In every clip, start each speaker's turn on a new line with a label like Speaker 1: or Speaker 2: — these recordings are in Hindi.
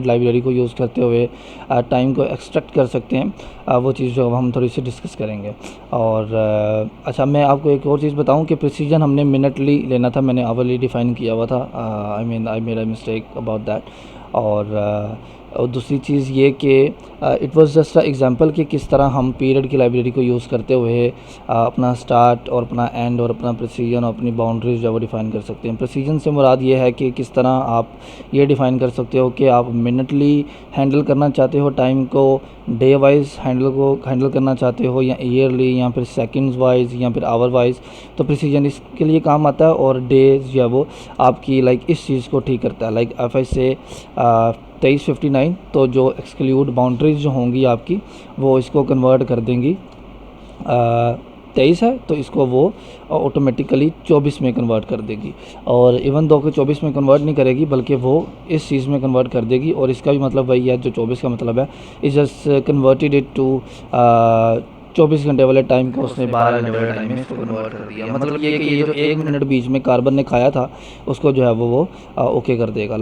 Speaker 1: लाइब्रेरी को यूज़ करते हुए टाइम को एक्सट्रैक्ट कर सकते हैं, वो चीज़ जो हम थोड़ी सी डिस्कस करेंगे। और अच्छा, मैं आपको एक और चीज़ बताऊं कि प्रिसीजन हमने मिनटली लेना था, मैंने आवरली डिफ़ाइन किया हुआ था। I made a mistake about that. और दूसरी चीज़ ये कि it was just a example कि किस तरह हम पीरियड की लाइब्रेरी को यूज़ करते हुए अपना स्टार्ट और अपना एंड और अपना प्रिसीजन और अपनी बाउंड्रीज जो वो डिफ़ाइन कर सकते हैं। प्रिसीजन से मुराद ये है कि किस तरह आप ये डिफ़ाइन कर सकते हो कि आप मिनटली हैंडल करना चाहते हो टाइम को, डे वाइज हैंडल करना चाहते हो, या ईयरली, या फिर सेकंड्स वाइज, या फिर आवर वाइज। तो प्रिसीजन इसके लिए काम आता है। और डेज जो है वो आपकी इस चीज़ को ठीक करता है। एफ आई से 23:59, तो जो एक्सक्लूड बाउंड्रीज जो होंगी आपकी वो इसको कन्वर्ट कर देंगी। 23 है तो इसको वो ऑटोमेटिकली 24 में कन्वर्ट कर देगी। और इवन दो कि 24 में कन्वर्ट नहीं करेगी बल्कि वो इस चीज़ में कन्वर्ट कर देगी। और इसका भी मतलब वही है, जो 24 का मतलब है, इस जस्ट कन्वर्टेड इट टू 24 घंटे वाले टाइम को उसने 12 घंटे वाले टाइम में इसको कन्वर्ट कर दिया। मतलब ये कि ये जो 1 मिनट बीच में कार्बन ने खाया था उसको जो है वो ओके कर देगा।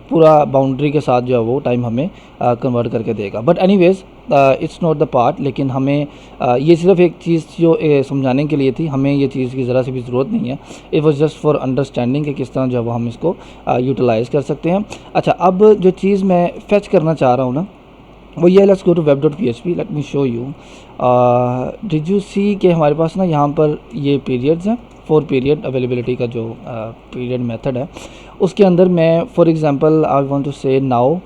Speaker 1: पूरा बाउंड्री के साथ जो है वो टाइम हमें कन्वर्ट करके देगा। But anyways it's not the part. लेकिन हमें ये सिर्फ एक चीज़ जो समझाने के लिए थी, हमें ये चीज़ की ज़रा सी भी ज़रूरत नहीं है। It was just for understanding कि किस तरह जो है वो हम इसको यूटिलाइज़ कर सकते हैं। अच्छा, अब जो चीज़ मैं फेच करना चाह रहा हूँ ना वो ये, let's go to web.php, let me show you. Did you see कि हमारे पास ना यहाँ पर ये पीरियड्स हैं, 4 पीरियड अवेलेबिलिटी का जो पीरियड मेथड है उसके अंदर मैं for example I want to say now,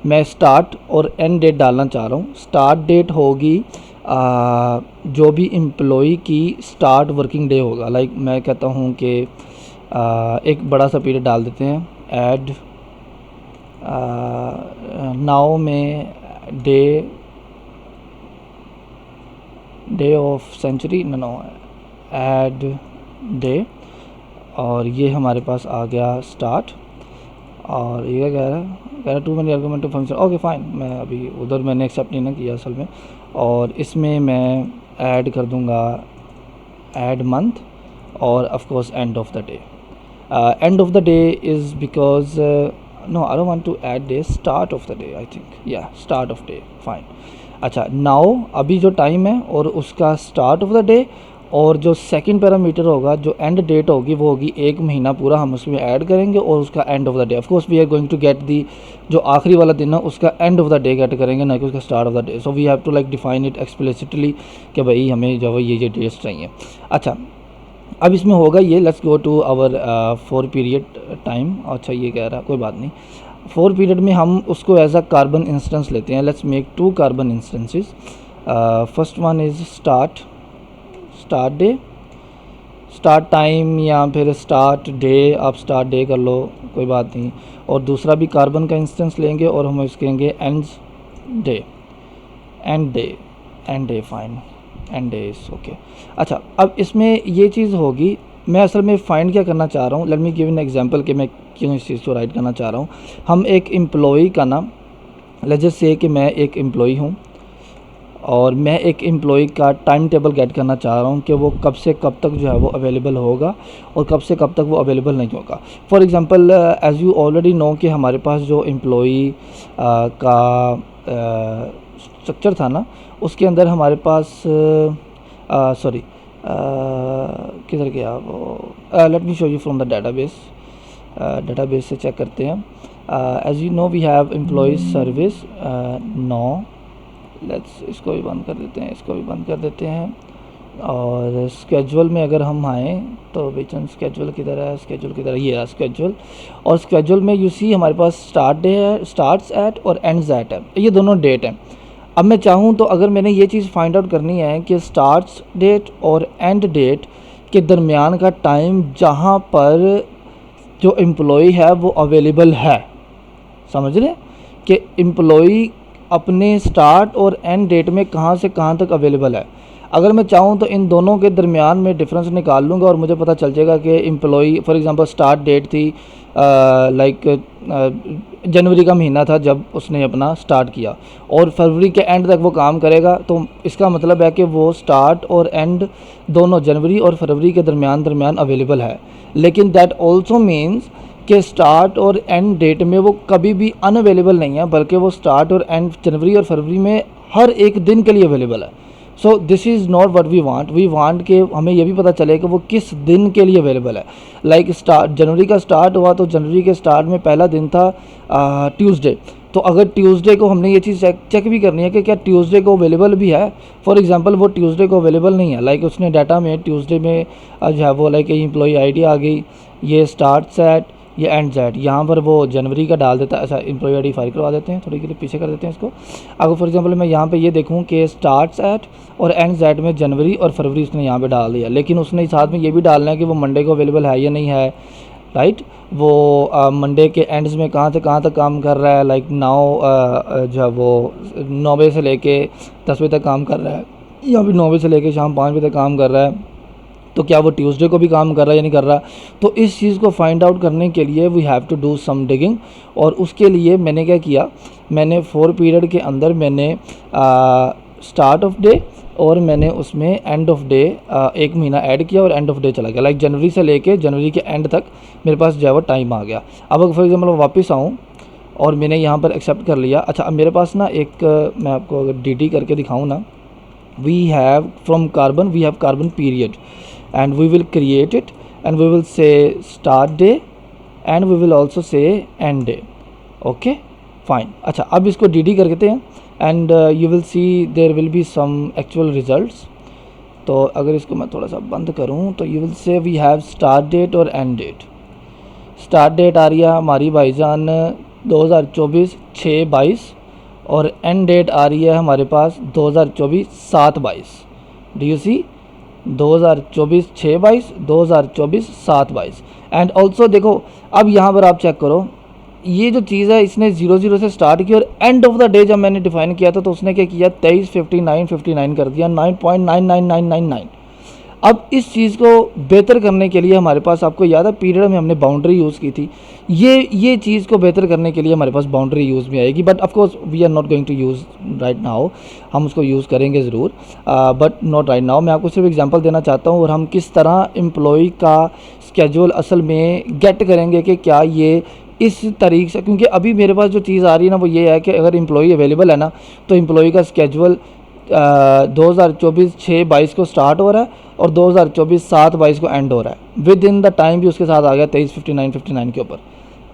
Speaker 1: मैं स्टार्ट और एंड डेट डालना चाह रहा हूँ। स्टार्ट डेट होगी जो भी एम्प्लॉई की स्टार्ट वर्किंग डे होगा। मैं कहता हूँ कि एक बड़ा सा पीरियड डाल देते हैं, ऐड नाउ में day of century, no add day, और ये हमारे पास आ गया स्टार्ट। और ये कह रहा है too many argument to function, okay fine. मैं अभी उधर मैंने एक्सेप्ट नहीं ना किया असल में। और इसमें मैं ऐड कर दूंगा ऐड मंथ और of course end of the day. End of the day is because no I don't want to add day, start of the day I think, या स्टार्ट ऑफ डे, फाइन। अच्छा, नाउ अभी जो टाइम है और उसका स्टार्ट ऑफ द डे, और जो सेकंड पैरामीटर होगा, जो एंड डेट होगी, वो होगी 1 महीना पूरा हम उसमें ऐड करेंगे और उसका end of the day. Of course we are going to get the, जो आखिरी वाला दिन है उसका end of the day get करेंगे, ना कि उसका start of the day. So we have to define it explicitly कि भाई हमें जो है ये डेट्स चाहिए। अच्छा, अब इसमें होगा ये, let's go to hour 4 period time. अच्छा, ये कह रहा है कोई बात नहीं, 4 पीरियड में हम उसको एज अ कार्बन इंस्टेंस लेते हैं। Let's make 2 carbon instances. First one is start day, start time, या फिर स्टार्ट डे, आप स्टार्ट डे कर लो, कोई बात नहीं। और दूसरा भी कार्बन का इंस्टेंस लेंगे और हम इसके कहेंगे and day, fine, and day is okay. अच्छा, अब इसमें ये चीज़ होगी, मैं असल में फाइंड क्या करना चाह रहा हूँ, let me give an example कि मैं क्यों इस चीज़ को राइट करना चाह रहा हूँ। हम एक एम्प्लॉई का नाम, लेट्स जस्ट से कि मैं एक एम्प्लॉई हूँ और मैं एक एम्प्लॉई का टाइम टेबल गेट करना चाह रहा हूँ कि वो कब से कब तक जो है वो अवेलेबल होगा और कब से कब तक वो अवेलेबल नहीं होगा। For example as you already know कि हमारे पास जो एम्प्लॉई का स्ट्रक्चर था ना, उसके अंदर हमारे पास सॉरी किधर गया वो, let me show you from the database से चेक करते हैं। As you know we have employ service, no, let's इसको भी बंद कर देते हैं, इसको भी बंद कर देते हैं। और स्केजुअल में अगर हम आएँ तो बेचन स्केजुअल किधर है, ये है स्केजुअल। और स्केजुअल में यू सी हमारे पास स्टार्ट डे है, स्टार्ट्स एट, और एंड्स एट है, ये दोनों डेट हैं। अब मैं चाहूँ तो अगर मैंने ये चीज़ फाइंड आउट करनी है कि स्टार्ट्स डेट और एंड डेट के दरमियान का टाइम जहाँ पर जो एम्प्लॉई है वो अवेलेबल है, समझ रहे कि एम्प्लॉई अपने स्टार्ट और एंड डेट में कहाँ से कहाँ तक अवेलेबल है। अगर मैं चाहूँ तो इन दोनों के दरमियान में डिफरेंस निकाल लूँगा और मुझे पता चल जाएगा कि employee, for example start date थी जनवरी का महीना था जब उसने अपना स्टार्ट किया, और फरवरी के एंड तक वो काम करेगा, तो इसका मतलब है कि वो स्टार्ट और एंड दोनों जनवरी और फरवरी के दरमियान अवेलेबल है। लेकिन दैट ऑल्सो मीन्स के स्टार्ट और एंड डेट में वो कभी भी अनअवेलेबल नहीं है, बल्कि वो स्टार्ट और एंड जनवरी और फरवरी में हर एक दिन के लिए अवेलेबल है। So this is not what we want के हमें ये भी पता चले कि वो किस दिन के लिए अवेलेबल है। लाइक स्टार्ट जनवरी का स्टार्ट हुआ तो जनवरी के स्टार्ट में पहला दिन था ट्यूसडे, तो अगर ट्यूसडे को हमने ये चीज़ चेक भी करनी है कि क्या ट्यूसडे को अवेलेबल भी है। फॉर एग्जांपल वो ट्यूसडे को अवेलेबल नहीं है, लाइक उसने डाटा में ट्यूसडे में जो है वो लाइक एम्प्लॉई आईडी आ गई, ये स्टार्ट सेट, ये एंड सेट, यहाँ पर वो जनवरी का डाल देता है। अच्छा, एम्प्लॉई आईडी फाइल करवा देते हैं, थोड़ी के लिए पीछे कर देते हैं इसको। अगर फॉर एग्जांपल मैं यहाँ पे ये देखूँ कि स्टार्ट सेट और एंड सेट में जनवरी और फरवरी उसने यहाँ पे डाल दिया, लेकिन उसने साथ में ये भी डालना है कि वो मंडे को अवेलेबल है या नहीं है, राइट। वो मंडे के एंड्स में कहाँ से कहाँ तक काम कर रहा है, लाइक 9 जो है वो 9 बजे से लेके 10 बजे तक काम कर रहा है, या फिर 9 बजे से लेके शाम 5 बजे तक काम कर रहा है, तो क्या वो ट्यूसडे को भी काम कर रहा है या नहीं कर रहा। तो इस चीज़ को फाइंड आउट करने के लिए we have to do some digging, और उसके लिए मैंने क्या किया, मैंने 4 पीरियड के अंदर मैंने स्टार्ट ऑफ डे और मैंने उसमें एंड ऑफ डे एक महीना ऐड किया और एंड ऑफ डे चला गया, लाइक जनवरी से लेके जनवरी के एंड तक मेरे पास जो है वो टाइम आ गया। अब अगर फॉर एग्जाम्पल वापस आऊँ और मैंने यहाँ पर एक्सेप्ट कर लिया। अच्छा, अब मेरे पास ना एक मैं आपको अगर डी करके दिखाऊँ ना, we have from carbon we have carbon period and we will create it and we will say start day and we will also say end day. Okay, fine. अच्छा, अब इसको डी कर देते हैं and you will see there will be some actual results. तो अगर इसको मैं थोड़ा सा बंद करूं तो you will say we have start date और end date. start date आ रही है हमारी भाईजान 2024 6/22 और end date आ रही है हमारे पास 2024 7/22. Do you see 2024 6/22 2024 7/22 and also देखो अब यहाँ पर आप चेक करो, ये जो चीज़ है इसने 00 से स्टार्ट की और एंड ऑफ द डे जब मैंने डिफाइन किया था तो उसने क्या किया 23:59:59 कर दिया, 9.99999। अब इस चीज़ को बेहतर करने के लिए हमारे पास, आपको याद है पीरियड में हमने बाउंड्री यूज़ की थी, ये चीज़ को बेहतर करने के लिए हमारे पास बाउंड्री यूज़ में आएगी, but of course we are not going to use right now. हम उसको यूज़ करेंगे ज़रूर, बट नॉट राइट नाउ। मैं आपको सिर्फ एग्जांपल देना चाहता हूँ और हम किस तरह एम्प्लॉय का स्केड्यूल असल में गेट करेंगे कि क्या ये इस तरीके से, क्योंकि अभी मेरे पास जो चीज़ आ रही है ना वो ये है कि अगर एम्प्लॉय अवेलेबल है ना तो एम्प्लॉय का स्केड्यूल 2024 6/22 को स्टार्ट हो रहा है और 2024 7/22 को एंड हो रहा है। विद इन द टाइम भी उसके साथ आ गया 23:59:59 के ऊपर।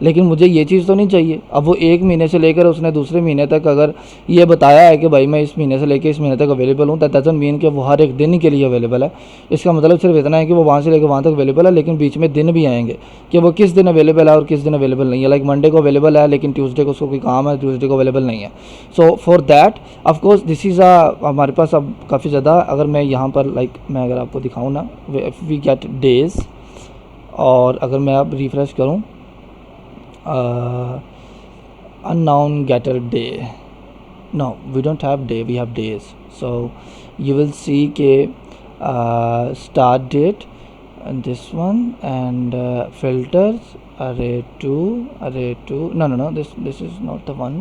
Speaker 1: लेकिन मुझे ये चीज़ तो नहीं चाहिए। अब वो एक महीने से लेकर उसने दूसरे महीने तक अगर ये बताया है कि भाई मैं इस महीने से लेकर इस महीने तक अवेलेबल हूँ, दैट डजंट मीन कि वो हर एक दिन के लिए अवेलेबल है। इसका मतलब सिर्फ इतना है कि वो वहाँ से लेकर वहाँ तक अवेलेबल है, लेकिन बीच में दिन भी आएंगे कि वो किस दिन अवेलेबल है और किस दिन अवेलेबल नहीं है। लाइक मंडे को अवेलेबल है लेकिन ट्यूसडे को उसको कोई काम है, ट्यूसडे को अवेलेबल नहीं है। So for that of course this is हमारे पास अब काफ़ी ज़्यादा, अगर मैं यहाँ पर लाइक मैं अगर आपको दिखाऊँ ना, वी गेट डेज़, और अगर मैं अब रिफ्रेश करूँ unknown getter day, no we don't have day, we have days. So you will see ke start date and this one and filters array 2 no this is not the one.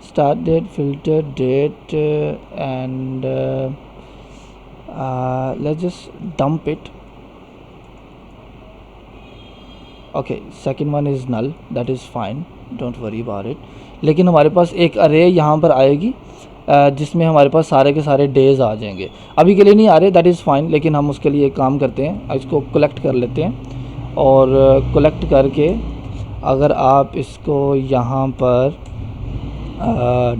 Speaker 1: Start date, filter date and let's just dump it. Okay, second one is null, that is fine, don't worry about it. लेकिन हमारे पास एक अरे यहाँ पर आएगी जिसमें हमारे पास सारे के सारे डेज़ आ जाएंगे। अभी के लिए नहीं आ रहे, दैट इज़ फाइन, लेकिन हम उसके लिए एक काम करते हैं, इसको कलेक्ट कर लेते हैं और कलेक्ट करके अगर आप इसको यहाँ पर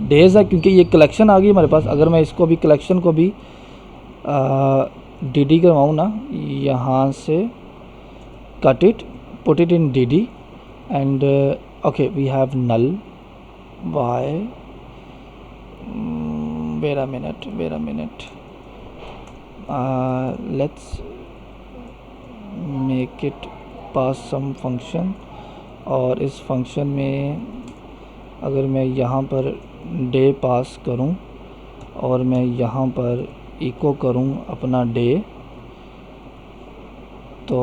Speaker 1: डेज़ है क्योंकि ये कलेक्शन आ गई हमारे पास। अगर मैं इसको भी कलेक्शन को भी डी करवाऊँ ना, यहाँ से cut it, put it in dd and okay we have null. Why wait a minute let's make it pass some function, और इस फंक्शन में अगर मैं यहाँ पर डे पास करूँ और मैं यहाँ पर इको करूँ अपना डे, तो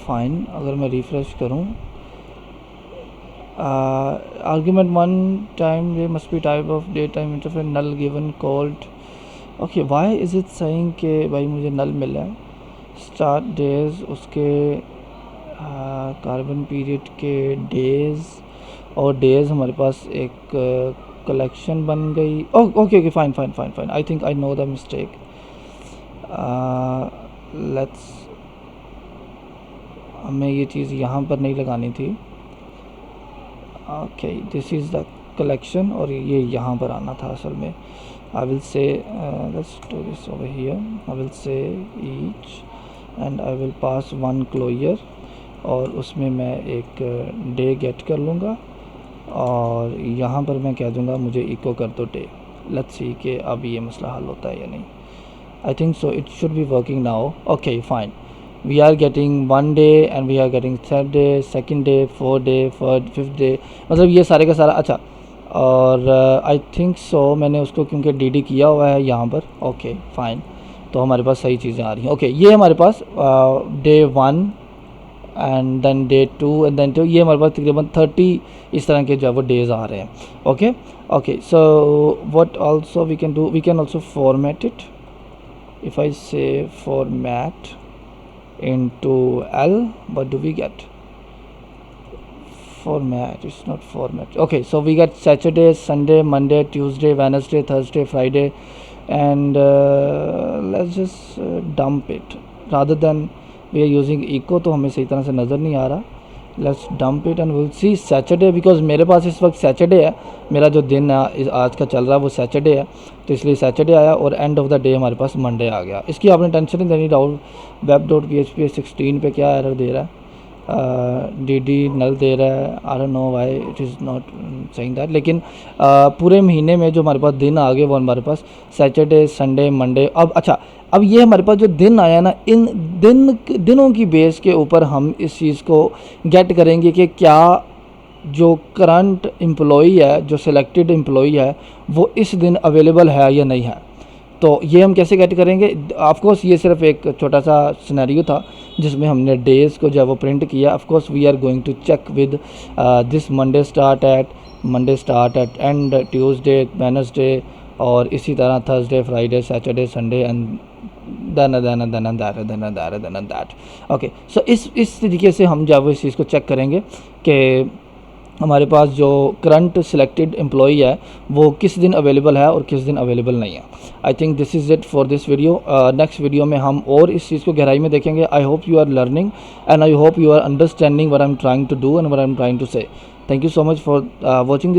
Speaker 1: फाइन। अगर मैं रिफ़्रेश करूँ argument 1 time day must be type of day time interfere null given called. Okay, why is it saying कि भाई मुझे नल मिला है। स्टार्ट डेज उसके कार्बन पीरियड के डेज़, और डेज़ हमारे पास एक कलेक्शन बन गई। Okay okay fine fine fine fine, I think I know the mistake. Let's, हमें ये चीज़ यहाँ पर नहीं लगानी थी। Okay, this is the collection, और ये यहाँ पर आना था असल में। I will say let's do this over here. I will say each and I will pass one closure, और उसमें मैं एक डे गेट कर लूँगा, और यहाँ पर मैं कह दूँगा मुझे इको कर दो डे। लेट्स सी कि अब ये मसला हल होता है या नहीं। I think so it should be working now. Okay fine, we are getting one day and we are getting third day, second day, fourth day, fifth day, मतलब ये सारे का सारा। अच्छा, और आई थिंक सो मैंने उसको क्योंकि डी किया हुआ है यहाँ पर। ओके फाइन, तो हमारे पास सही चीज़ें आ रही हैं। ओके, ये हमारे पास day 1 and then day 2 and then 2, ये हमारे पास तकरीबन 30 इस तरह के जो है वो डेज़ आ रहे हैं। Okay okay, so what also we can do, we can also format it. If I say format into L, what do we get? Format, it's not format. Okay, so we get Saturday, Sunday, Monday, Tuesday, Wednesday, Thursday, Friday, and let's just dump it rather than we are using echo, तो हमें सही तरह से नज़र नहीं आ रहा। Let's dump it and will see Saturday, because मेरे पास इस वक्त सैटरडे है, मेरा जो दिन है आज का चल रहा है वो सैटरडे है, तो इसलिए सैटरडे आया, और एंड ऑफ द डे हमारे पास मंडे आ गया। इसकी आपने टेंशन नहीं लेनी। राउल web.php 16 पे क्या एरर दे रहा है, डी नल दे रहा है, I don't know why it is not saying that. लेकिन पूरे महीने में जो हमारे पास दिन आ गए वो हमारे पास सैटरडे, संडे, मंडे। अब अच्छा, अब ये हमारे पास जो दिन आया ना, इन दिनों की बेस के ऊपर हम इस चीज़ को गेट करेंगे कि क्या जो करंट एम्प्लॉई है, जो सिलेक्टेड एम्प्लॉई है, वो इस दिन अवेलेबल है या नहीं है। तो ये हम कैसे गेट करेंगे? ऑफ कोर्स ये सिर्फ एक छोटा सा सिनेरियो था जिसमें हमने डेज़ को जो है वो प्रिंट किया। Of course we are going to check with this Monday start at and Tuesday, Wednesday, और इसी तरह Thursday, Friday, Saturday, Sunday and then that. Okay, so इस तरीके से हम जो है वो इस चीज़ को चेक करेंगे कि हमारे पास जो करंट सिलेक्टेड एम्प्लॉई है वो किस दिन अवेलेबल है और किस दिन अवेलेबल नहीं है। I think this is it for this video. Next video में हम और इस चीज़ को गहराई में देखेंगे। I hope you are learning and I hope you are understanding what I am trying to do and what I am trying to say. Thank you so much for watching this.